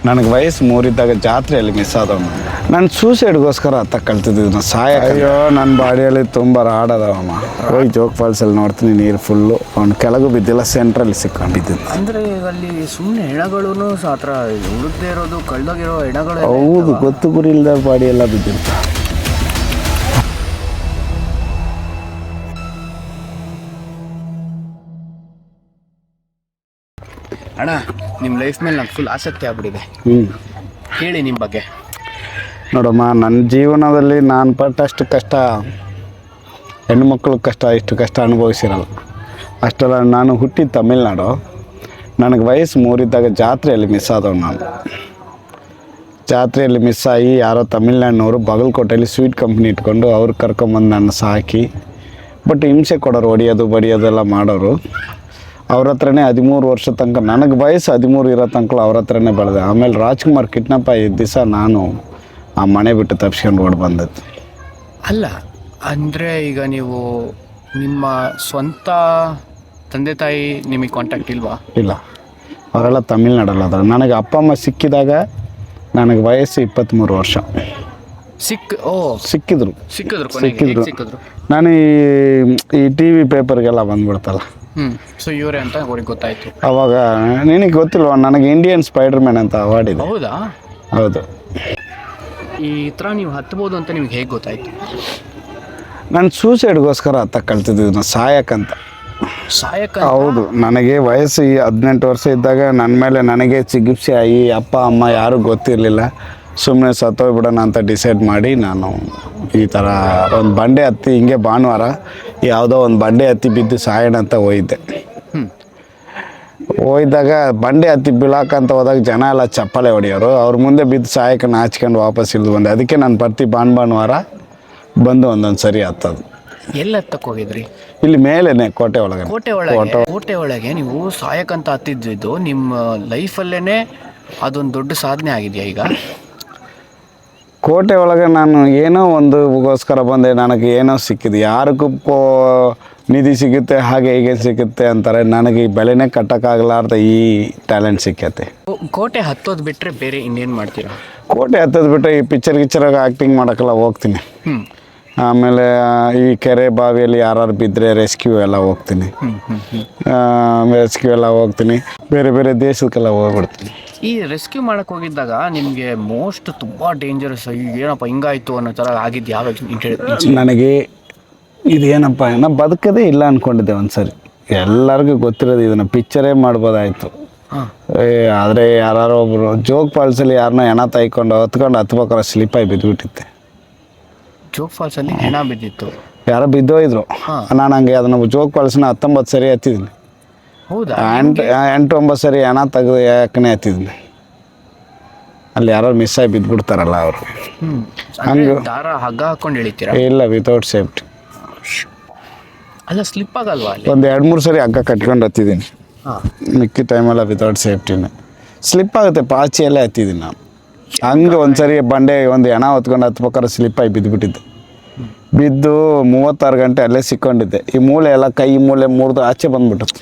ನನಗೆ ವಯಸ್ಸು 3 ಇದ್ದಾಗ ಜಾತ್ರೆಯಲ್ಲಿ ಮಿಸ್ ಆದವನು. ನಾನು ಸೂಸೈಡ್ಗೋಸ್ಕರ ಕಳ್ತಿದ್ದ ಸಾಯ. ಅಯ್ಯೋ ನನ್ನ ಬಾಡಿಯಲ್ಲಿ ತುಂಬ ರಾಡದವಮ್ಮ. ಹೋಗಿ ಜೋಗ್ ಫಾಲ್ಸಲ್ಲಿ ನೋಡ್ತೀನಿ, ನೀರು ಫುಲ್ಲು. ಅವ್ನು ಕೆಳಗೂ ಬಿದ್ದಿಲ್ಲ, ಸೆಂಟ್ರಲ್ಲಿ ಸಿಕ್ಕೊಂಡಿದ್ದು. ಅಂದರೆ ಅಲ್ಲಿ ಸುಮ್ಮನೆ ಹೆಣಗಳು ಆ ಥರ ಉಳಿದೇ ಇರೋದು, ಕಳ್ದೋಗಿರೋ ಹೆಣಗಳು. ಹೌದು, ಗೊತ್ತು ಗುರಿ ಇಲ್ಲದ ಬಾಡಿ ಎಲ್ಲ ಬಿದ್ದಿರುತ್ತೆ. ಅಣ್ಣ, ನಿಮ್ಮ ಲೈಫ್ ಮೇಲೆ ನಂಗೆ ಫುಲ್ ಆಸಕ್ತಿ ಆಗ್ಬಿಟ್ಟಿದೆ. ಹೇಳಿ ನಿಮ್ಮ ಬಗ್ಗೆ. ನೋಡಮ್ಮ, ನನ್ನ ಜೀವನದಲ್ಲಿ ನಾನು ಪಟ್ಟಷ್ಟು ಕಷ್ಟ ಹೆಣ್ಮಕ್ಳು ಇಷ್ಟು ಕಷ್ಟ ಅನುಭವಿಸಿರಲ್ಲ. ಅಷ್ಟೆಲ್ಲ ನಾನು ಹುಟ್ಟಿದ ತಮಿಳ್ನಾಡು. ನನಗೆ ವಯಸ್ಸು 3 ಇದ್ದಾಗ ಜಾತ್ರೆಯಲ್ಲಿ ಮಿಸ್ ಆದವು. ನಾನು ಜಾತ್ರೆಯಲ್ಲಿ ಮಿಸ್ ಆಗಿ ಯಾರೋ ತಮಿಳ್ನಾಡಿನವರು ಬಾಗಲಕೋಟೆಯಲ್ಲಿ ಸ್ವೀಟ್ ಕಂಪ್ನಿ ಇಟ್ಕೊಂಡು ಅವ್ರು ಕರ್ಕೊಂಬಂದು ನನ್ನ ಸಾಕಿ, ಬಟ್ ಹಿಂಸೆ ಕೊಡೋರು, ಹೊಡಿಯೋದು ಬಡಿಯೋದೆಲ್ಲ ಮಾಡೋರು. ಅವ್ರ ಹತ್ರನೇ 13 ವರ್ಷ ತನಕ, ನನಗೆ ವಯಸ್ಸು 13 ಇರೋ ತನಕ ಅವ್ರ ಹತ್ರನೇ ಬೆಳೆದೆ. ಆಮೇಲೆ ರಾಜ್ಕುಮಾರ್ ಕಿಡ್ನಾಪ್ ಆಗಿದ್ದ ದಿವಸ ನಾನು ಆ ಮನೆ ಬಿಟ್ಟು ತಪ್ಸ್ಕೊಂಡು ಓಡಿ ಬಂದದ್ದು. ಅಲ್ಲ ಅಂದರೆ ಈಗ ನೀವು ನಿಮ್ಮ ಸ್ವಂತ ತಂದೆ ತಾಯಿ ನಿಮಗೆ ಕಾಂಟ್ಯಾಕ್ಟ್ ಇಲ್ವಾ? ಇಲ್ಲ, ಅವರೆಲ್ಲ ತಮಿಳ್ನಾಡಲ್ಲ. ಅದ್ರ ನನಗೆ ಅಪ್ಪ ಅಮ್ಮ ಸಿಕ್ಕಿದಾಗ ನನಗೆ ವಯಸ್ಸು 23 ವರ್ಷ. ಸಿಕ್ಕಿದ್ರು. ನಾನು ಈ ಟಿ ವಿ ಪೇಪರ್ಗೆಲ್ಲ ಬಂದ್ಬಿಡ್ತಲ್ಲ. ಸೊ ಇವರೇ ಅಂತ ಅವ್ರಿಗೆ ಗೊತ್ತಾಯ್ತು. ಅವಾಗ ನಿನಗೆ ಗೊತ್ತಿಲ್ವ, ನನಗೆ ಇಂಡಿಯನ್ ಸ್ಪೈಡರ್ ಮ್ಯಾನ್ ಅಂತ ಅವಾರ್ಡ್ ಇದೆ. ಹೌದಾ? ಹೌದು. ಈ ಥರ ನೀವು ಹತ್ಬೋದು ಅಂತ ನಿಮ್ಗೆ ಹೇಗೆ ಗೊತ್ತಾಯ್ತು? ನಾನು ಸೂಸೈಡ್ಗೋಸ್ಕರ ಕಳ್ತಿದ್ದ ಸಾಯಕ್ಕಂತ. ಹೌದು, ನನಗೆ ವಯಸ್ಸು 18 ವರ್ಷ ಇದ್ದಾಗ ನನ್ನ ಮೇಲೆ ನನಗೆ ಚಿಕಿತ್ಸೆ ಆಗಿ ಅಪ್ಪ ಅಮ್ಮ ಯಾರೂ ಗೊತ್ತಿರಲಿಲ್ಲ. ಸುಮ್ಮನೆ ಸತ್ತೋಗ್ಬಿಡೋಣ ಅಂತ ಡಿಸೈಡ್ ಮಾಡಿ ನಾನು ಈ ಥರ ಒಂದು ಬಂಡೆ ಹತ್ತಿ, ಹಿಂಗೆ ಭಾನುವಾರ ಯಾವುದೋ ಒಂದು ಬಂಡೆ ಹತ್ತಿ ಬಿದ್ದು ಸಾಯೋಣ ಅಂತ ಹೋಗಿದ್ದೆ. ಹೋಗಿದ್ದಾಗ ಬಂಡೆ ಹತ್ತಿ ಬೀಳಾಕಂತ ಹೋದಾಗ ಜನ ಎಲ್ಲ ಚಪ್ಪಲೆ ಹೊಡೆಯೋರು. ಅವ್ರ ಮುಂದೆ ಬಿದ್ದು ಸಾಯಕ್ಕೆ ನಾಚ್ಕೊಂಡು ವಾಪಸ್ ಇಳಿದು ಬಂದೆ. ಅದಕ್ಕೆ ನಾನು ಪ್ರತಿ ಭಾನುವಾರ ಬಂದು ಒಂದೊಂದು ಸರಿ ಹತ್ತದು. ಎಲ್ಲಿ ಹತ್ತಕ್ಕೆ ಹೋಗಿದ್ರಿ? ಇಲ್ಲಿ ಮೇಲೇನೆ ಕೋಟೆ ಒಳಗೆ. ಕೋಟೆ ಒಳಗೆ ನೀವು ಸಾಯಕ್ಕಂತ ಹತ್ತಿದ್ದು ನಿಮ್ಮ ಲೈಫಲ್ಲೇ ಅದೊಂದು ದೊಡ್ಡ ಸಾಧನೆ ಆಗಿದೆಯಾ ಈಗ? ಕೋಟೆ ಒಳಗೆ ನಾನು ಏನೋ ಒಂದುಗೋಸ್ಕರ ಬಂದೆ. ನನಗೆ ಏನೋ ಸಿಕ್ಕಿದೆ. ಯಾರಿಗೂ ನಿಧಿ ಸಿಗುತ್ತೆ, ಹಾಗೆ ಹೀಗೆ ಸಿಗುತ್ತೆ ಅಂತಾರೆ. ನನಗೆ ಈ ಬೆಲೆನೇ ಕಟ್ಟೋಕ್ಕಾಗಲಾರ್ದ ಈ ಟ್ಯಾಲೆಂಟ್ ಸಿಕ್ಕೈತೆ. ಕೋಟೆ ಹತ್ತೋದು ಬಿಟ್ಟರೆ ಬೇರೆ ಇನ್ನೇನು ಮಾಡ್ತೀರಾ? ಕೋಟೆ ಹತ್ತೋದು ಬಿಟ್ಟರೆ ಈ ಪಿಕ್ಚರ್ಗೆ ಆ್ಯಕ್ಟಿಂಗ್ ಮಾಡೋಕ್ಕೆಲ್ಲ ಹೋಗ್ತೀನಿ. ಆಮೇಲೆ ಈ ಕೆರೆ ಬಾವಿಯಲ್ಲಿ ಯಾರು ಬಿದ್ದರೆ ರೆಸ್ಕ್ಯೂ ಎಲ್ಲ ಹೋಗ್ತೀನಿ. ಬೇರೆ ಬೇರೆ ದೇಶಕ್ಕೆಲ್ಲ ಹೋಗ್ಬಿಡ್ತೀನಿ. ಈ ರೆಸ್ಕ್ಯೂ ಮಾಡಕ್ಕೆ ಹೋಗಿದ್ದಾಗ ನಿಮಗೆ ಮೋಸ್ಟ್ ತುಂಬ ಡೇಂಜರಸ್, ಏನಪ್ಪ ಹಿಂಗಾಯ್ತು ಅನ್ನೋ ಥರ ಆಗಿದ್ದು ಯಾವ? ನನಗೆ ಇದೇನಪ್ಪ, ನಾನು ಬದುಕದೇ ಇಲ್ಲ ಅಂದ್ಕೊಂಡಿದ್ದೆ ಒಂದು ಸರಿ. ಎಲ್ಲರಿಗೂ ಗೊತ್ತಿರೋದು, ಇದನ್ನು ಪಿಕ್ಚರೇ ಮಾಡ್ಬೋದಾಯಿತು. ಆದರೆ ಯಾರೋ ಒಬ್ಬರು ಜೋಗ್ ಫಾಲ್ಸಲ್ಲಿ ಯಾರನ್ನೋ ಹೆಣ ತಾಯ್ಕೊಂಡು ಹತ್ಬೇಕಾದ್ರೆ ಸ್ಲಿಪ್ಪಾಗಿ ಬಿದ್ದುಬಿಟ್ಟಿತ್ತೆ. ಜೋಗ್ ಫಾಲ್ಸಲ್ಲಿ ಹೆಣ ಬಿದ್ದಿತ್ತು? ಯಾರೋ ಬಿದ್ದೋಯ್ದ್ರು. ನಾನು ಹಂಗೆ ಅದನ್ನು ಜೋಗ್ ಫಾಲ್ಸ್ನ 19 ಸರಿ ಹತ್ತಿದ್ದೀನಿ. ಹೌದಾ? 8-9 ಸರಿ ಹೆಣ ತೆಗೆದು ಯಾಕನೇ ಹತ್ತಿದ್ದೀನಿ. ಅಲ್ಲಿ ಯಾರೋ ಮಿಸ್ ಆಗಿ ಬಿದ್ದುಬಿಡ್ತಾರಲ್ಲ ಅವರು. ಹಂಗೆ ದಾರ ಹಗ್ಗ ಹಾಕೊಂಡು ಇಳಿತೀರಾ? ಇಲ್ಲ, ವಿತೌಟ್ ಸೇಫ್ಟಿ. ಅಲ್ಲ, ಸ್ಲಿಪ್ ಆಗಲ್ವಾ? ಒಂದು 2-3 ಸರಿ ಹಗ್ಗ ಕಟ್ಕೊಂಡು ಹತ್ತಿದ್ದೀನಿ. ಮಿಕ್ಕಿ ಟೈಮೆಲ್ಲ ವಿತೌಟ್ ಸೇಫ್ಟಿನೇ. ಸ್ಲಿಪ್ ಆಗುತ್ತೆ, ಪಾಚಿಯಲ್ಲೇ ಹತ್ತಿದ್ದೀನಿ ನಾನು. ಹಂಗೆ ಒಂದು ಸರಿ ಬಂಡೆ ಒಂದು ಹೆಣ ಹೊತ್ಕೊಂಡು ಹತ್ಬೇಕಾದ್ರೆ ಸ್ಲಿಪ್ಪಾಗಿ ಬಿದ್ದುಬಿಟ್ಟಿದ್ದೆ. ಬಿದ್ದು 36 ಗಂಟೆ ಅಲ್ಲೇ ಸಿಕ್ಕೊಂಡಿದ್ದೆ. ಈ ಮೂಳೆ ಎಲ್ಲ, ಕೈ ಮೂಳೆ ಮುರಿದು ಆಚೆ ಬಂದ್ಬಿಟ್ಟುತ್ತೆ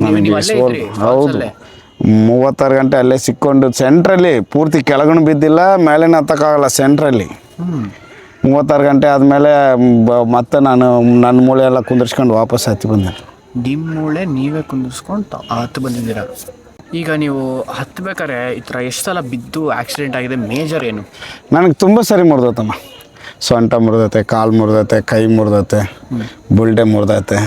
ನನಗೆ. ಹೌದು, 36 ಗಂಟೆ ಅಲ್ಲೇ ಸಿಕ್ಕೊಂಡು ಸೆಂಟ್ರಲ್ಲಿ, ಪೂರ್ತಿ ಕೆಳಗಣು ಬಿದ್ದಿಲ್ಲ, ಮೇಲೇನು ಹತ್ತಕ್ಕಾಗಲ್ಲ, ಸೆಂಟ್ರಲ್ಲಿ. 36 ಗಂಟೆ ಆದಮೇಲೆ ಮತ್ತೆ ನಾನು ನನ್ನ ಮೂಳೆ ಎಲ್ಲ ಕುಂದಿರ್ಸ್ಕೊಂಡು ವಾಪಸ್ ಹತ್ತಿ ಬಂದೆ. ನಿಮ್ಮ ಮೂಳೆ ನೀವೇ ಕುಂದಿರ್ಸ್ಕೊಂಡು ಹತ್ತು ಬಂದಿದ್ದೀರಾ? ಈಗ ನೀವು ಹತ್ಬೇಕಾರೆ ಈ ಥರ ಎಷ್ಟು ಸಲ ಬಿದ್ದು ಆಕ್ಸಿಡೆಂಟ್ ಆಗಿದೆ? ಮೇಜರ್ ಏನು? ನನಗೆ ತುಂಬ ಸರಿ ಮುರಿದೈತಮ್ಮ. ಸೊಂಟ ಮುರಿದೈತೆ, ಕಾಲು ಮುರಿದೈತೆ, ಕೈ ಮುರಿದೈತೆ, ಬುಲ್ಡೆ ಮುರಿದೈತೆ.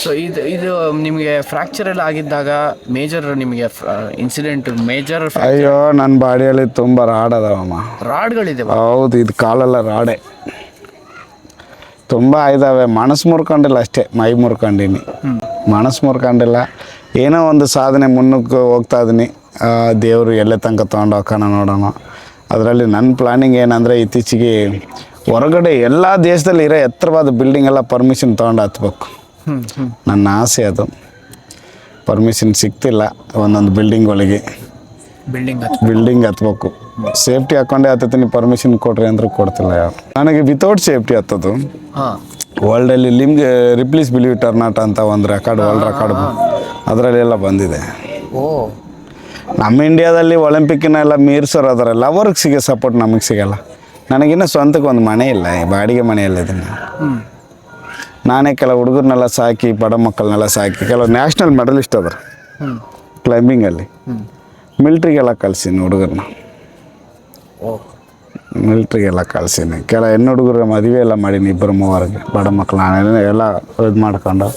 ಸೊ ಇದು ನಿಮಗೆ ಫ್ರ್ಯಾಕ್ಚರ್ ಎಲ್ಲ ಆಗಿದ್ದಾಗ ಮೇಜರ್ ನಿಮಗೆ ಇನ್ಸಿಡೆಂಟ್ ಮೇಜರ್? ಅಯ್ಯೋ, ನನ್ನ ಬಾಡಿಯಲ್ಲಿ ತುಂಬ ರಾಡ್ ಅದಾವಮ್ಮ. ರಾಡ್ಗಳಿದೆ? ಹೌದು, ಇದು ಕಾಲೆಲ್ಲ ರಾಡೆ ತುಂಬ ಇದ್ದಾವೆ. ಮನಸ್ಸು ಮುರ್ಕೊಂಡಿಲ್ಲ ಅಷ್ಟೇ, ಮೈ ಮುರ್ಕೊಂಡಿನಿ. ಮನಸ್ಸು ಮುರ್ಕೊಂಡಿಲ್ಲ. ಏನೋ ಒಂದು ಸಾಧನೆ ಮುನ್ನಕ್ಕೆ ಹೋಗ್ತಾ ಇದ್ದೀನಿ. ದೇವರು ಎಲ್ಲೇ ತನಕ ತೊಗೊಂಡು ಹೋಗೋಣ ನೋಡೋಣ. ಅದರಲ್ಲಿ ನನ್ನ ಪ್ಲಾನಿಂಗ್ ಏನಂದರೆ, ಇತ್ತೀಚೆಗೆ ಹೊರಗಡೆ ಎಲ್ಲ ದೇಶದಲ್ಲಿ ಇರೋ ಎತ್ತರವಾದ ಬಿಲ್ಡಿಂಗ್ ಎಲ್ಲ ಪರ್ಮಿಷನ್ ತೊಗೊಂಡು ಹತ್ಬೇಕು. ನನ್ನ ಆಸೆ ಅದು. ಪರ್ಮಿಷನ್ ಸಿಗ್ತಿಲ್ಲ ಒಂದೊಂದು ಬಿಲ್ಡಿಂಗ್ಗಳಿಗೆ. ಬಿಲ್ಡಿಂಗ್ ಹತ್ಬೇಕು. ಸೇಫ್ಟಿ ಹಾಕ್ಕೊಂಡೆ ಹತ್ತೀನಿ. ಪರ್ಮಿಷನ್ ಕೊಡ್ರಿ ಅಂದ್ರೆ ಕೊಡ್ತಿಲ್ಲ ಯಾರು. ನನಗೆ ವಿತೌಟ್ ಸೇಫ್ಟಿ ಹತ್ತೋದು ವರ್ಲ್ಡಲ್ಲಿ Ripley's believe it or not ಅಂತ ಒಂದು ರೆಕಾರ್ಡ್, ವರ್ಲ್ಡ್ ರೆಕಾರ್ಡ್ ಅದರಲ್ಲೆಲ್ಲ ಬಂದಿದೆ. ನಮ್ಮ ಇಂಡಿಯಾದಲ್ಲಿ ಒಲಿಂಪಿಕ್ನೆಲ್ಲ ಮೀರ್ಸೋರು ಅದರಲ್ಲ ಅವ್ರಿಗೆ ಸಿಗೋ ಸಪೋರ್ಟ್ ನಮಗೆ ಸಿಗಲ್ಲ. ನನಗಿನ್ನೂ ಸ್ವಂತಕ್ಕೆ ಒಂದು ಮನೆ ಇಲ್ಲ, ಬಾಡಿಗೆ ಮನೆಯಲ್ಲಿದ್ದೀನಿ. ನಾನೇ ಕೆಲವು ಹುಡುಗರನ್ನೆಲ್ಲ ಸಾಕಿ, ಬಡ ಮಕ್ಕಳನ್ನೆಲ್ಲ ಸಾಕಿ, ಕೆಲವು ನ್ಯಾಷನಲ್ ಮೆಡಲಿಸ್ಟ್ ಅದ್ರ ಕ್ಲೈಂಬಿಂಗಲ್ಲಿ. ಮಿಲ್ಟ್ರಿಗೆಲ್ಲ ಕಳ್ಸೀನಿ ಹುಡುಗರನ್ನ, ಮಿಲ್ಟ್ರಿಗೆಲ್ಲ ಕಳ್ಸೀನಿ. ಕೆಲ ಹೆಣ್ಣು ಹುಡುಗರ ಮದುವೆ ಎಲ್ಲ ಮಾಡೀನಿ, 2-3 ಬಡ ಮಕ್ಕಳು ನಾನೇ ಎಲ್ಲ ಇದು ಮಾಡ್ಕೊಂಡು.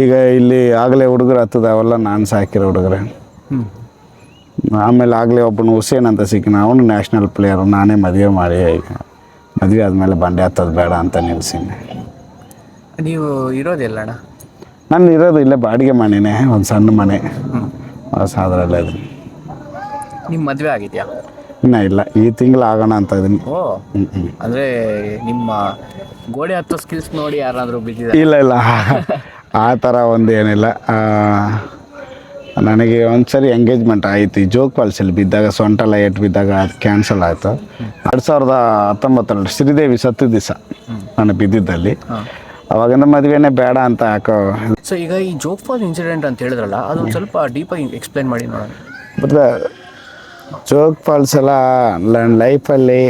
ಈಗ ಇಲ್ಲಿ ಆಗಲೇ ಹುಡುಗರು ಹತ್ತದ ಅವೆಲ್ಲ ನಾನು ಸಾಕಿರೋ ಹುಡುಗರೇ. ಆಮೇಲೆ ಆಗಲೇ ಒಬ್ಬನು ಹುಸೇನ್ ಅಂತ ಸಿಕ್ಕಿನ, ಅವನು ನ್ಯಾಷನಲ್ ಪ್ಲೇಯರು. ನಾನೇ ಮದುವೆ ಮಾಡಿ, ಈಗ ಮದುವೆ ಆದಮೇಲೆ ಬಂಡೆ ಹತ್ತೋದು ಬೇಡ ಅಂತ ನಿಲ್ಸೀನಿ. ನೀವು ಇರೋದಿಲ್ಲ ಅಣ್ಣ? ನಾನು ಇರೋದು ಇಲ್ಲೇ ಬಾಡಿಗೆ ಮನೆಯೇ, ಒಂದು ಸಣ್ಣ ಮನೆ ಹೊಸ ಅದರಲ್ಲೇ ಅದು. ನಿಮ್ಮ ಮದುವೆ ಆಗಿದೆಯಾ? ಇನ್ನೂ ಇಲ್ಲ, ಈ ತಿಂಗಳು ಆಗೋಣ ಅಂತ ಇದೀನಿ. ಓ, ಅಂದರೆ ನಿಮ್ಮ ಗೋಡೆ ಹತ್ತೋ ಸ್ಕಿಲ್ಸ್ ನೋಡಿ ಯಾರಾದರೂ ಬಿದ್ದಿದ್ದಾರೆ? ಇಲ್ಲ ಆ ಥರ ಒಂದು ಏನಿಲ್ಲ. ನನಗೆ ಒಂದು ಸರಿ ಎಂಗೇಜ್ಮೆಂಟ್ ಆಯಿತು ಈ ಜೋಗ್ ಫಾಲ್ಸಲ್ಲಿ ಬಿದ್ದಾಗ, ಸೊಂಟೆಲ್ಲ ಏಟು ಬಿದ್ದಾಗ ಅದು ಕ್ಯಾನ್ಸಲ್ ಆಯಿತು. 2019 ಶ್ರೀದೇವಿ ಸತ್ತು ದಿವಸ ನಾನು ಬಿದ್ದಿದ್ದಲ್ಲಿ. ಅವಾಗಿಂದ ಮದುವೆನೇ ಬೇಡ ಅಂತ ಯಾಕೋ. ಸೊ ಈಗ ಈ ಜೋಗ್ ಫಾಲ್ಸ್ ಇನ್ಸಿಡೆಂಟ್ ಅಂತ ಹೇಳಿದ್ರಲ್ಲ, ಅದು ಸ್ವಲ್ಪ ಡೀಪಾಗಿ ಎಕ್ಸ್ಪ್ಲೈನ್ ಮಾಡಿ ನೋಡೋಣ. ಬಟ್ ಜೋಗ್ ಫಾಲ್ಸ್ ಎಲ್ಲ ನನ್ನ ಲೈಫಲ್ಲಿ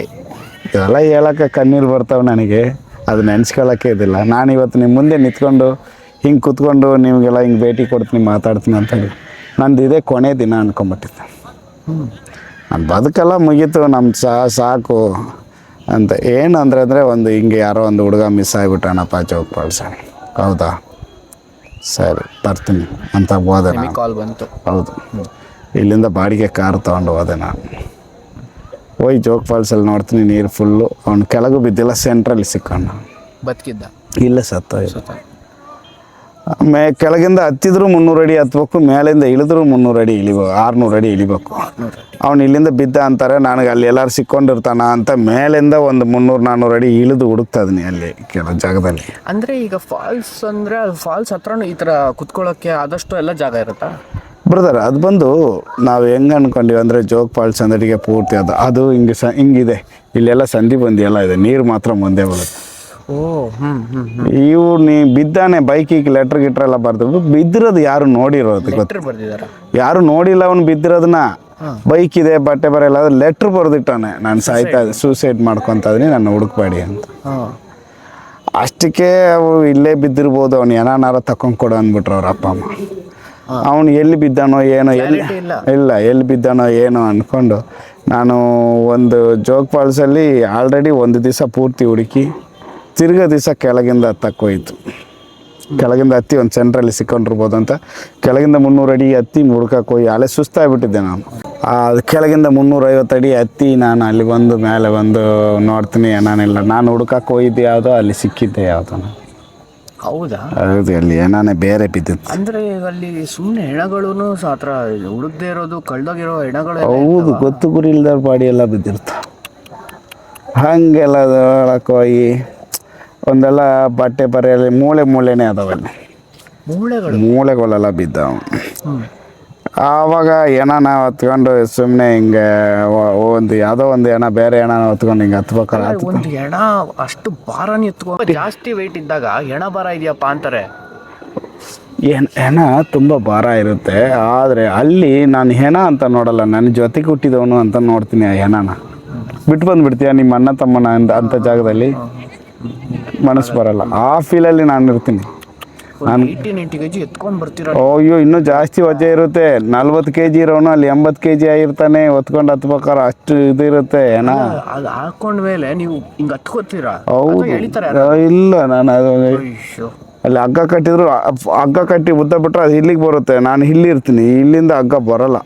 ಇದೆಲ್ಲ ಹೇಳೋಕ್ಕೆ ಕಣ್ಣೀರು ಬರ್ತಾವೆ ನನಗೆ. ಅದು ನೆನೆಸ್ಕೊಳ್ಳೋಕ್ಕೆ ಇದಿಲ್ಲ. ನಾನು ಇವತ್ತು ನಿಮ್ಮ ಮುಂದೆ ನಿಂತ್ಕೊಂಡು ಹಿಂಗೆ ಕೂತ್ಕೊಂಡು ನಿಮಗೆಲ್ಲ ಹಿಂಗೆ ಭೇಟಿ ಕೊಡ್ತೀನಿ, ಮಾತಾಡ್ತೀನಿ ಅಂತೇಳಿ ನಂದು ಇದೇ ಕೊನೆ ದಿನ ಅಂದ್ಕೊಂಬಿಟ್ಟಿದ್ದೆ. ನನ್ನ ಬದುಕೆಲ್ಲ ಮುಗೀತು, ನಮ್ಮ ಸಾಕು ಅಂತ. ಏನು ಅಂದರೆ ಒಂದು ಹಿಂಗೆ ಯಾರೋ ಒಂದು ಹುಡುಗ ಮಿಸ್ ಆಗಿಬಿಟ್ಟಣಪ್ಪ ಜೋಗ್ ಫಾಲ್ಸ್. ಹೌದಾ, ಸರಿ ಬರ್ತೀನಿ ಅಂತ ಹೋದೆ ನಾನು. ಕಾಲ್ ಬಂತು. ಹೌದು, ಇಲ್ಲಿಂದ ಬಾಡಿಗೆ ಕಾರ್ ತೊಗೊಂಡು ಹೋದೆ ನಾನು. ಹೋಗಿ ಜೋಗ್ ಫಾಲ್ಸಲ್ಲಿ ನೋಡ್ತೀನಿ, ನೀರು ಫುಲ್ಲು. ಅವ್ನು ಕೆಳಗೂ ಬಿದ್ದಿಲ್ಲ, ಸೆಂಟ್ರಲ್ಲಿ ಸಿಕ್ಕೊಂಡು ಬದುಕಿದ್ದ. ಇಲ್ಲ, ಸತ್ತ. ಕೆಳಗಿಂದ ಹತ್ತಿದ್ರು 300 ಅಡಿ ಹತ್ಬೇಕು, ಮೇಲಿಂದ ಇಳಿದ್ರು 300 ಅಡಿ 600 ಅಡಿ ಇಳಿಬೇಕು. ಅವ್ನು ಇಲ್ಲಿಂದ ಬಿದ್ದ ಅಂತಾರೆ, ನನಗೆ ಅಲ್ಲಿ ಎಲ್ಲರೂ ಸಿಕ್ಕೊಂಡಿರ್ತಾನ ಅಂತ ಮೇಲಿಂದ ಒಂದು 300-400 ಅಡಿ ಇಳಿದು ಹುಡುಕ್ತಾ ಇದೀನಿ ಅಲ್ಲಿ ಕೆಲವು ಜಾಗದಲ್ಲಿ. ಅಂದರೆ ಈಗ ಫಾಲ್ಸ್ ಅಂದರೆ ಅದು ಫಾಲ್ಸ್ ಹತ್ರನೂ ಈ ಥರ ಕುತ್ಕೊಳ್ಳೋಕ್ಕೆ ಆದಷ್ಟು ಎಲ್ಲ ಜಾಗ ಇರುತ್ತಾ ಬ್ರದರ್? ಅದು ಬಂದು ನಾವು ಹೆಂಗೆ ಅಂದ್ಕೊಂಡಿವಿ ಅಂದರೆ ಜೋಗ್ ಫಾಲ್ಸ್ ಅಂದಡಿಗೆ ಪೂರ್ತಿ ಅದು ಹಿಂಗೆ ಹಿಂಗಿದೆ. ಇಲ್ಲೆಲ್ಲ ಸಂಧಿ ಬಂದಿ ಎಲ್ಲ ಇದೆ, ನೀರು ಮಾತ್ರ ಮುಂದೆ ಬರುತ್ತೆ. ಓ, ಇವು ನೀ ಬಿದ್ದಾನೆ ಬೈಕಿಗೆ ಲೆಟ್ರ್ ಗಿಟ್ರ್ ಎಲ್ಲ ಬರ್ದು ಬಿದ್ದಿರೋದು ಯಾರು ನೋಡಿರೋದು ಗೊತ್ತು? ಬರ್ದಿದ್ದಾರೆ, ಯಾರು ನೋಡಿಲ್ಲ. ಅವ್ನು ಬಿದ್ದಿರೋದನ್ನ ಬೈಕ್ ಇದೆ, ಬಟ್ಟೆ ಬರಲ್ಲ, ಅದು ಲೆಟ್ರ್ ಬರೆದಿಟ್ಟಾನೆ, ನಾನು ಸಾಯ್ತಾ ಸೂಸೈಡ್ ಮಾಡ್ಕೊತಾ ಇದೀನಿ, ನನ್ನ ಹುಡುಕ್ಬೇಡಿ ಅಂತ. ಅಷ್ಟಕ್ಕೆ ಅವು ಇಲ್ಲೇ ಬಿದ್ದಿರ್ಬೋದು, ಅವ್ನು ಏನಾರ ತಗೊಂಡು ಕೊಡು ಅಂದ್ಬಿಟ್ರು ಅವ್ರ ಅಪ್ಪ ಅಮ್ಮ. ಅವನು ಎಲ್ಲಿ ಬಿದ್ದಾನೋ ಏನೋ, ಎಲ್ಲಿ ಬಿದ್ದಾನೋ ಏನೋ ಅಂದ್ಕೊಂಡು ನಾನು ಒಂದು ಜೋಗ್ ಫಾಲ್ಸಲ್ಲಿ ಆಲ್ರೆಡಿ ಒಂದು ದಿವಸ ಪೂರ್ತಿ ಹುಡುಕಿ, ತಿರ್ಗೋ ದಿವಸ ಕೆಳಗಿಂದ ಹತ್ತಕ್ಕೋಯ್ತು. ಕೆಳಗಿಂದ ಹತ್ತಿ ಒಂದು ಸೆಂಟ್ರಲ್ಲಿ ಸಿಕ್ಕೊಂಡಿರ್ಬೋದು ಅಂತ ಕೆಳಗಿಂದ 300 ಅಡಿ ಹತ್ತಿ ಹುಡ್ಕಕ್ಕೆ ಹೋಗಿ ಅಲ್ಲೇ ಸುಸ್ತಾಗ್ಬಿಟ್ಟಿದ್ದೆ ನಾನು. ಅದು ಕೆಳಗಿಂದ 350 ಅಡಿ ಹತ್ತಿ ನಾನು ಅಲ್ಲಿ ಬಂದು ಮೇಲೆ ಬಂದು ನೋಡ್ತೀನಿ, ಏನಾನಿಲ್ಲ. ನಾನು ಹುಡ್ಕಕ್ಕೆ ಹೋಗಿದ್ದೆ ಯಾವುದೋ, ಅಲ್ಲಿ ಸಿಕ್ಕಿದ್ದೆ ಯಾವುದೋ. ಹೌದಾ? ಹೌದು, ಅಲ್ಲಿ ಏನಾನೇ ಬೇರೆ ಬಿದ್ದಿತ್ತು. ಅಂದರೆ ಅಲ್ಲಿ ಸುಮ್ಮನೆ ಹೆಣಗಳು ಆ ಥರ ಹುಡುಗದೇ ಇರೋದು, ಕಳ್ದೋಗಿರೋ ಹೆಣಗಳು. ಹೌದು, ಗೊತ್ತು ಗುರಿ ಇಲ್ದವ್ರ ಬಾಡಿ ಎಲ್ಲ ಬಿದ್ದಿರ್ತಾವೆ. ಹಾಗೆಲ್ಲ ಒಳಕ್ಕೆ ಹೋಗಿ ಒಂದೆಲ್ಲ ಬಟ್ಟೆ ಬರೆಯಲ್ಲಿ ಮೂಳೆನೇ ಅದಾವಲ್ಲಿ, ಮೂಳೆಗಳೆಲ್ಲ ಬಿದ್ದಾವೆ. ಆವಾಗ ಏನಾನ ಹೊತ್ಕೊಂಡು ಸುಮ್ಮನೆ ಹಿಂಗೆ ಒಂದು ಯಾವುದೋ ಒಂದು ಹೆಣ ಬೇರೆ ಹೆಣ ಹೊತ್ಕೊಂಡು ಹಿಂಗೆ ಹತ್ಬೇಕಾರೆ ಒಂದು ಹೆಣ ಅಷ್ಟು ಭಾರನೇ ಎತ್ಕೊಂಡು, ಜಾಸ್ತಿ ವೆಯ್ಟ್ ಇದ್ದಾಗ ಹೆಣ ಭಾರ ಇದೆಯಪ್ಪ ಅಂತಾರೆ. ಹೆಣ ತುಂಬ ಭಾರ ಇರುತ್ತೆ. ಆದರೆ ಅಲ್ಲಿ ನಾನು ಹೆಣ ಅಂತ ನೋಡಲ್ಲ, ನನ್ನ ಜೊತೆಗೆ ಹುಟ್ಟಿದವನು ಅಂತ ನೋಡ್ತೀನಿ. ಆ ಹೆಣನ ಬಿಟ್ಟು ಬಂದುಬಿಡ್ತೀಯ ನಿಮ್ಮ ಅಣ್ಣ ತಮ್ಮನ ಅಂಥ ಜಾಗದಲ್ಲಿ, ಮನಸ್ಸು ಬರಲ್ಲ. ಆ ಫೀಲಲ್ಲಿ ನಾನು ಇರ್ತೀನಿ. ನಾನು 80 kg ಎತ್ಕೊಂಡು ಬರ್ತೀರ. ಅಯ್ಯೋ, ಇನ್ನೂ ಜಾಸ್ತಿ ವಜೆ ಇರುತ್ತೆ. 40 kg ಇರೋನು ಅಲ್ಲಿ 80 kg ಆಗಿರ್ತಾನೆ, ಹೊತ್ಕೊಂಡು ಹತ್ಬೇಕಾರೆ ಅಷ್ಟು ಇದಿರುತ್ತೆ ಏನ. ಅದು ಹಾಕೊಂಡ್ಮೇಲೆ ನೀವು ಹಿಂಗೆ ಹತ್ಕೋತೀರಾ? ಹೌದು, ಇಲ್ಲ ನಾನು ಅದು ಅಲ್ಲಿ ಹಗ್ಗ ಕಟ್ಟಿದ್ರು, ಹಗ್ಗ ಕಟ್ಟಿ ಉದ್ದ ಬಿಟ್ರೆ ಅದು ಇಲ್ಲಿಗೆ ಬರುತ್ತೆ. ನಾನು ಇಲ್ಲಿರ್ತೀನಿ, ಇಲ್ಲಿಂದ ಹಗ್ಗ ಬರೋಲ್ಲ,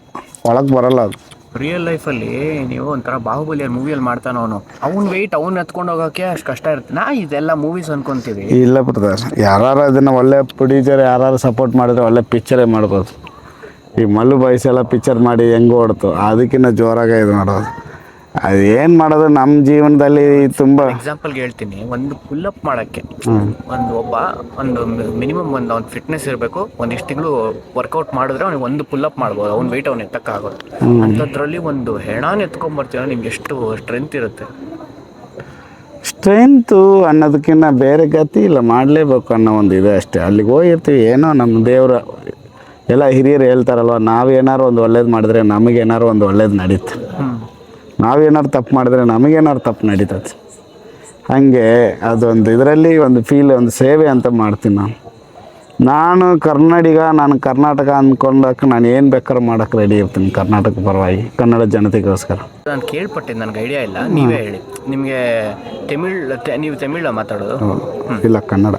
ಒಳಗೆ ಬರೋಲ್ಲ. ಅದು ರಿಯಲ್ ಲೈಫಲ್ಲಿ ನೀವು ಒಂಥರ ಬಾಹುಬಲಿಯಲ್ಲಿ ಮೂವಿಯಲ್ಲಿ ಮಾಡ್ತಾನೆ ಅವನು, ಅವ್ನ ವೆಯ್ಟ್ ಅವ್ನು ಎತ್ಕೊಂಡು ಹೋಗೋಕ್ಕೆ ಅಷ್ಟು ಕಷ್ಟ ಇರುತ್ತೆ. ಇದೆಲ್ಲ ಮೂವೀಸ್ ಅನ್ಕೊಂತೀವಿ. ಇಲ್ಲ ಬ್ರದರ್, ಯಾರು ಅದನ್ನು ಒಳ್ಳೆ ಪ್ರೊಡ್ಯೂಸರ್ ಯಾರು ಸಪೋರ್ಟ್ ಮಾಡಿದ್ರೆ ಒಳ್ಳೆ ಪಿಕ್ಚರೇ ಮಾಡ್ಬೋದು. ಈ ಮಲ್ಲು ಬಾಯ್ಸ್ ಎಲ್ಲ ಪಿಕ್ಚರ್ ಮಾಡಿ ಹೆಂಗೆ ಓಡ್ತು, ಅದಕ್ಕಿಂತ ಜೋರಾಗೆ ಇದು ಮಾಡೋದು. ಅದು ಏನು ಮಾಡೋದು ನಮ್ಮ ಜೀವನದಲ್ಲಿ ತುಂಬ. ಎಕ್ಸಾಂಪಲ್ಗೆ ಹೇಳ್ತೀನಿ, ಒಂದು ಪುಲ್ಲಪ್ ಮಾಡೋಕ್ಕೆ ಒಂದು ಮಿನಿಮಮ್ ಅವ್ನ ಫಿಟ್ನೆಸ್ ಇರಬೇಕು. ಒಂದಿಷ್ಟು ತಿಂಗಳು ವರ್ಕೌಟ್ ಮಾಡಿದ್ರೆ ಅವ್ನಿಗೆ ಒಂದು ಪುಲ್ಲಪ್ ಮಾಡ್ಬೋದು, ಅವ್ನ ವೆಯ್ಟ್ ಅವ್ನು ಎತ್ತಕ್ಕಾಗೋದು. ಅಂಥದ್ರಲ್ಲಿ ಒಂದು ಹೆಣಾನ ಎತ್ಕೊಂಡ್ಬರ್ತೀರ, ನಿಮ್ಗೆ ಎಷ್ಟು ಸ್ಟ್ರೆಂತ್ ಇರುತ್ತೆ. ಸ್ಟ್ರೆಂತು ಅನ್ನೋದಕ್ಕಿಂತ ಬೇರೆ ಗತಿ ಇಲ್ಲ, ಮಾಡಲೇಬೇಕು ಅನ್ನೋ ಒಂದು ಇದೆ ಅಷ್ಟೇ. ಅಲ್ಲಿಗೆ ಹೋಗಿರ್ತೀವಿ, ಏನೋ ನಮ್ಮ ದೇವರ ಎಲ್ಲ ಹಿರಿಯರು ಹೇಳ್ತಾರಲ್ವ, ನಾವೇನಾರು ಒಂದು ಒಳ್ಳೇದು ಮಾಡಿದ್ರೆ ನಮಗೇನಾರು ಒಂದು ಒಳ್ಳೇದು ನಡೀತು, ನಾವೇನಾರು ತಪ್ಪು ಮಾಡಿದ್ರೆ ನಮಗೇನಾರು ತಪ್ಪು ನಡೀತದೆ. ಹಾಗೆ ಅದೊಂದು ಇದರಲ್ಲಿ ಒಂದು ಫೀಲ್, ಒಂದು ಸೇವೆ ಅಂತ ಮಾಡ್ತೀನಿ ನಾನು ಕನ್ನಡಿಗ, ನಾನು ಕರ್ನಾಟಕ ಅಂದ್ಕೊಂಡಕ್ಕೆ ನಾನು ಏನು ಬೇಕಾದ್ರೂ ಮಾಡೋಕ್ಕೆ ರೆಡಿ ಇರ್ತೀನಿ ಕರ್ನಾಟಕ ಪರವಾಗಿ, ಕನ್ನಡ ಜನತೆಗೋಸ್ಕರ. ನಾನು ಕೇಳ್ಪಟ್ಟಿದ್ದು, ನನಗೆ ಐಡಿಯಾ ಇಲ್ಲ, ನೀವೇ ಹೇಳಿ. ನಿಮಗೆ ನೀವು ತಮಿಳ ಮಾತಾಡೋದು? ಇಲ್ಲ, ಕನ್ನಡ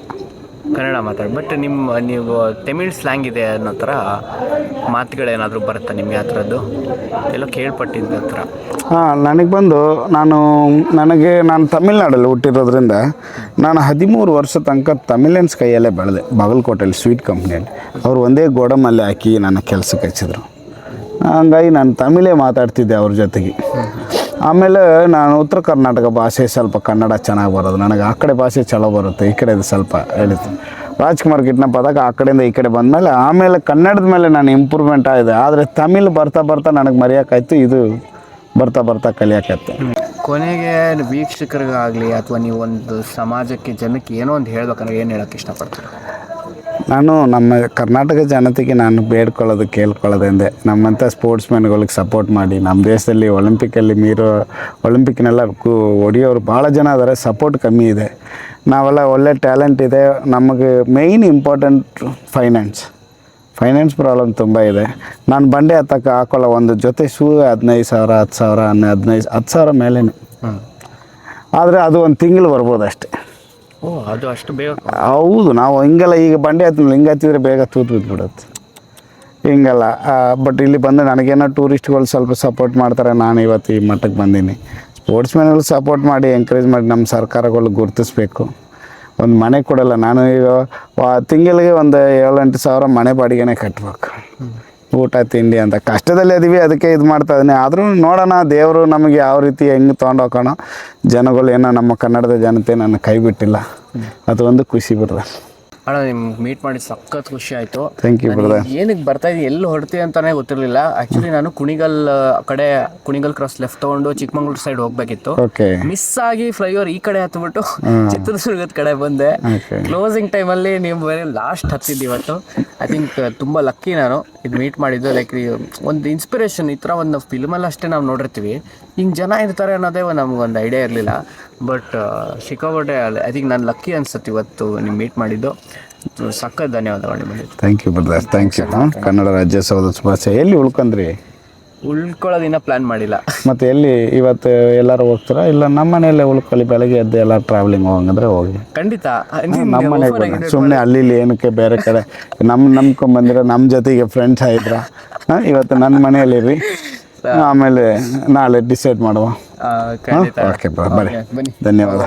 ಮಾತಾಡಿ. ಬಟ್ ನೀವು ತಮಿಳ್ ಸ್ಲ್ಯಾಂಗ್ ಇದೆ ಅನ್ನೋ ಥರ ಮಾತುಗಳೇನಾದರೂ ಬರುತ್ತಾ ನಿಮಗೆ? ಆ ಥರದ್ದು ಎಲ್ಲೋ ಕೇಳ್ಪಟ್ಟಿದ್ದ ಹತ್ರ. ನನಗೆ ಬಂದು ನಾನು ತಮಿಳ್ನಾಡಲ್ಲಿ ಹುಟ್ಟಿರೋದ್ರಿಂದ ನಾನು 13 ವರ್ಷ ತನಕ ತಮಿಳಿಯನ್ಸ್ ಕೈಯಲ್ಲೇ ಬೆಳೆದೆ. ಬಾಗಲಕೋಟೆಯಲ್ಲಿ ಸ್ವೀಟ್ ಕಂಪ್ನಿಯಲ್ಲಿ ಅವ್ರು ಒಂದೇ ಗೋಡಮಲ್ಲಿ ಹಾಕಿ ನನ್ನ ಕೆಲಸಕ್ಕೆ ಹಚ್ಚಿದ್ರು. ಹಂಗಾಗಿ ನಾನು ತಮಿಳೇ ಮಾತಾಡ್ತಿದ್ದೆ ಅವ್ರ ಜೊತೆಗೆ. ಆಮೇಲೆ ನಾನು ಉತ್ತರ ಕರ್ನಾಟಕ ಭಾಷೆ ಸ್ವಲ್ಪ ಕನ್ನಡ ಚೆನ್ನಾಗಿ ಬರೋದು, ನನಗೆ ಆ ಕಡೆ ಭಾಷೆ ಚಲೋ ಬರುತ್ತೆ, ಈ ಕಡೆ ಸ್ವಲ್ಪ ಹೇಳಿತು. ರಾಜ್ಕುಮಾರ್ ಕಿಡ್ನಾಪ್ ಆದಾಗ ಆ ಕಡೆಯಿಂದ ಈ ಕಡೆ ಬಂದಮೇಲೆ ಆಮೇಲೆ ಕನ್ನಡದ ಮೇಲೆ ನಾನು ಇಂಪ್ರೂವ್ಮೆಂಟ್ ಆಗಿದೆ. ಆದರೆ ತಮಿಳ್ ಬರ್ತಾ ನನಗೆ ಮರೆಯೋಕ್ಕಾಯ್ತು, ಇದು ಬರ್ತಾ ಕಲಿಯೋಕ್ಕಾಯ್ತು. ಕೊನೆಗೆ ವೀಕ್ಷಕರಿಗಾಗಲಿ ಅಥವಾ ನೀವು ಒಂದು ಸಮಾಜಕ್ಕೆ, ಜನಕ್ಕೆ ಏನೋ ಒಂದು ಹೇಳ್ಬೇಕಂದ್ರೆ ಏನು ಹೇಳೋಕ್ಕೆ ಇಷ್ಟಪಡ್ತೀರಿ? ನಾನು ನಮ್ಮ ಕರ್ನಾಟಕ ಜನತೆಗೆ ನಾನು ಕೇಳ್ಕೊಳ್ಳೋದೆಂದೆ, ನಮ್ಮಂಥ ಸ್ಪೋರ್ಟ್ಸ್ ಮ್ಯಾನ್ಗಳಿಗೆ ಸಪೋರ್ಟ್ ಮಾಡಿ. ನಮ್ಮ ದೇಶದಲ್ಲಿ ಒಲಿಂಪಿಕ್ನೆಲ್ಲ ಹೊಡೆಯೋರು ಭಾಳ ಜನ ಇದ್ದಾರೆ, ಸಪೋರ್ಟ್ ಕಮ್ಮಿ ಇದೆ. ನಾವೆಲ್ಲ ಒಳ್ಳೆ ಟ್ಯಾಲೆಂಟ್ ಇದೆ. ನಮಗೆ ಮೇಯ್ನ್ ಇಂಪಾರ್ಟೆಂಟ್ ಫೈನಾನ್ಸ್ ಪ್ರಾಬ್ಲಮ್ ತುಂಬ ಇದೆ. ನಾನು ಬಂಡೆ ಹತ್ತಕ್ಕೆ ಹಾಕೊಳ್ಳೋ ಒಂದು ಜೊತೆ ಶೂ 15,000, 10,000, 10,000 ಮೇಲೇ. ಆದರೆ ಅದು ಒಂದು ತಿಂಗಳು ಬರ್ಬೋದು ಅಷ್ಟೇ. ಅದು ಅಷ್ಟು ಬೇಗ? ಹೌದು. ನಾವು ಹಿಂಗೆಲ್ಲ ಈಗ ಬಂಡೆ ಹತ್ತಿದ್ರೆ ಬೇಗ ತೂತು ಬಿದ್ದುಬಿಡುತ್ತೆ, ಹಿಂಗೆಲ್ಲ. ಬಟ್ ಇಲ್ಲಿ ಬಂದು ನನಗೇನೋ ಟೂರಿಸ್ಟ್ಗಳು ಸ್ವಲ್ಪ ಸಪೋರ್ಟ್ ಮಾಡ್ತಾರೆ, ನಾನು ಇವತ್ತು ಈ ಮಟ್ಟಕ್ಕೆ ಬಂದೀನಿ. ಸ್ಪೋರ್ಟ್ಸ್ ಮ್ಯಾನ್ಗಳು ಸಪೋರ್ಟ್ ಮಾಡಿ, ಎಂಕರೇಜ್ ಮಾಡಿ ನಮ್ಮ ಸರ್ಕಾರಗಳು ಗುರುತಿಸ್ಬೇಕು. ಒಂದು ಮನೆ ಕೊಡಲ್ಲ, ನಾನು ಈಗ ತಿಂಗಳಿಗೆ ಒಂದು 7-8 ಸಾವಿರ ಮನೆ ಬಾಡಿಗೆನೇ ಕಟ್ಟಬೇಕು, ಊಟ ತಿಂಡಿ ಅಂತ. ಕಷ್ಟದಲ್ಲಿ ಅದೀವಿ, ಅದಕ್ಕೆ ಇದು ಮಾಡ್ತಾಯಿದ್ದೀನಿ. ಆದರೂ ನೋಡೋಣ, ದೇವರು ನಮಗೆ ಯಾವ ರೀತಿ ಹೆಂಗೆ ತೊಗೊಂಡೋಗೋಣ. ಜನಗಳು ಏನೋ ನಮ್ಮ ಕನ್ನಡದ ಜನತೆ ನನ್ನ ಕೈ ಬಿಟ್ಟಿಲ್ಲ, ಅದು ಒಂದು ಖುಷಿ ಬರ್ತದೆ. ಅಣ್ಣ, ನಿಮ್ಗೆ ಮೀಟ್ ಮಾಡಿ ಸಖತ್ ಖುಷಿ ಆಯಿತು. Thank you brother. ಏನಕ್ಕೆ ಬರ್ತಾ ಇದ್ದೀನಿ, ಎಲ್ಲಿ ಹೊಡ್ತೀವಿ ಅಂತಲೇ ಗೊತ್ತಿರಲಿಲ್ಲ. ಆ್ಯಕ್ಚುಲಿ ನಾನು ಕುಣಿಗಲ್ ಕ್ರಾಸ್ ಲೆಫ್ಟ್ ತೊಗೊಂಡು ಚಿಕ್ಕಮಂಗ್ಳೂರು ಸೈಡ್ ಹೋಗ್ಬೇಕಿತ್ತು. ಮಿಸ್ ಆಗಿ ಫ್ಲೈಓವರ್ ಈ ಕಡೆ ಹತ್ಬಿಟ್ಟು ಚಿತ್ರದುರ್ಗದ ಕಡೆ ಬಂದೆ. ಕ್ಲೋಸಿಂಗ್ ಟೈಮಲ್ಲಿ ನೀವು ಬೇರೆ ಲಾಸ್ಟ್ ಹತ್ತಿದ್ದು ಇವತ್ತು. ಐ ಥಿಂಕ್ ತುಂಬ ಲಕ್ಕಿ ನಾನು ಇದು ಮೀಟ್ ಮಾಡಿದ್ದು. ಲೈಕ್ ಒಂದು ಇನ್ಸ್ಪಿರೇಷನ್. ಈ ಥರ ಒಂದು ಫಿಲ್ಮಲ್ಲಿ ಅಷ್ಟೇ ನಾವು ನೋಡಿರ್ತೀವಿ, ಹಿಂಗೆ ಜನ ಇರ್ತಾರೆ ಅನ್ನೋದೇ ನಮಗೊಂದು ಐಡಿಯಾ ಇರಲಿಲ್ಲ. ಬಟ್ ಸಿಕ್ಕಾಪಟ್ಟೆ ಐ ಥಿಂಕ್ ನಾನು ಲಕ್ಕಿ ಅನ್ಸುತ್ತೆ ಇವತ್ತು ನೀವು ಮೀಟ್ ಮಾಡಿದ್ದು. ಸಖತ್ ಧನ್ಯವಾದಗಳು ನಿಮಗೆ. Thank you brother, thank you. Kannada ರಾಜ್ಯೋತ್ಸವದ ಶುಭಾಶಯ. ಎಲ್ಲಿ ಉಳ್ಕೊಂಡ್ರಿ? ಉಳ್ಕೊಳ್ಳೋದಿನ್ನ ಪ್ಲ್ಯಾನ್ ಮಾಡಿಲ್ಲ. ಮತ್ತು ಎಲ್ಲಿ ಇವತ್ತು ಎಲ್ಲರೂ ಹೋಗ್ತಾರಾ? ಇಲ್ಲ ನಮ್ಮ ಮನೆಯಲ್ಲೇ ಉಳ್ಕೊಳ್ಳಿ, ಬೆಳಗ್ಗೆ ಎದ್ದು ಎಲ್ಲ ಟ್ರಾವೆಲಿಂಗ್ ಹೋಗಂದ್ರೆ ಹೋಗಿ. ಖಂಡಿತ ನಮ್ಮ ಮನೆಗೆ ಸುಮ್ಮನೆ ಅಲ್ಲಿ ಏನಕ್ಕೆ ಬೇರೆ ಕಡೆ ನಂಬ್ಕೊಂಬಂದಿರ ನಮ್ಮ ಜೊತೆಗೆ ಫ್ರೆಂಡ್ಸ್ ಆಯಿದ್ರ. ಇವತ್ತು ನನ್ನ ಮನೆಯಲ್ಲಿರಿ, ಆಮೇಲೆ ನಾಳೆ ಡಿಸೈಡ್ ಮಾಡುವ. ಓಕೆ ಬನ್ನಿ, ಧನ್ಯವಾದ.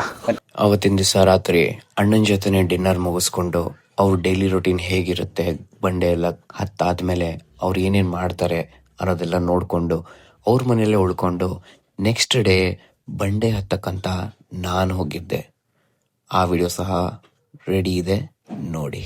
ಅವತ್ತಿನ ದಿವಸ ರಾತ್ರಿ ಅಣ್ಣನ ಜೊತೆನೆ ಡಿನ್ನರ್ ಮುಗಿಸ್ಕೊಂಡು ಅವ್ರ ಡೈಲಿ ರೊಟೀನ್ ಹೇಗಿರುತ್ತೆ, ಬಂಡೆ ಎಲ್ಲ ಹತ್ತಾದ್ಮೇಲೆ ಅವ್ರು ಏನೇನು ಮಾಡ್ತಾರೆ ಅನ್ನೋದೆಲ್ಲ ನೋಡಿಕೊಂಡು ಅವ್ರ ಮನೆಯಲ್ಲೇ ಉಳ್ಕೊಂಡು ನೆಕ್ಸ್ಟ್ ಡೇ ಬಂಡೆ ಹತ್ತಕ್ಕಂತ ನಾನು ಹೋಗಿದ್ದೆ. ಆ ವಿಡಿಯೋ ಸಹ ರೆಡಿ ಇದೆ, ನೋಡಿ.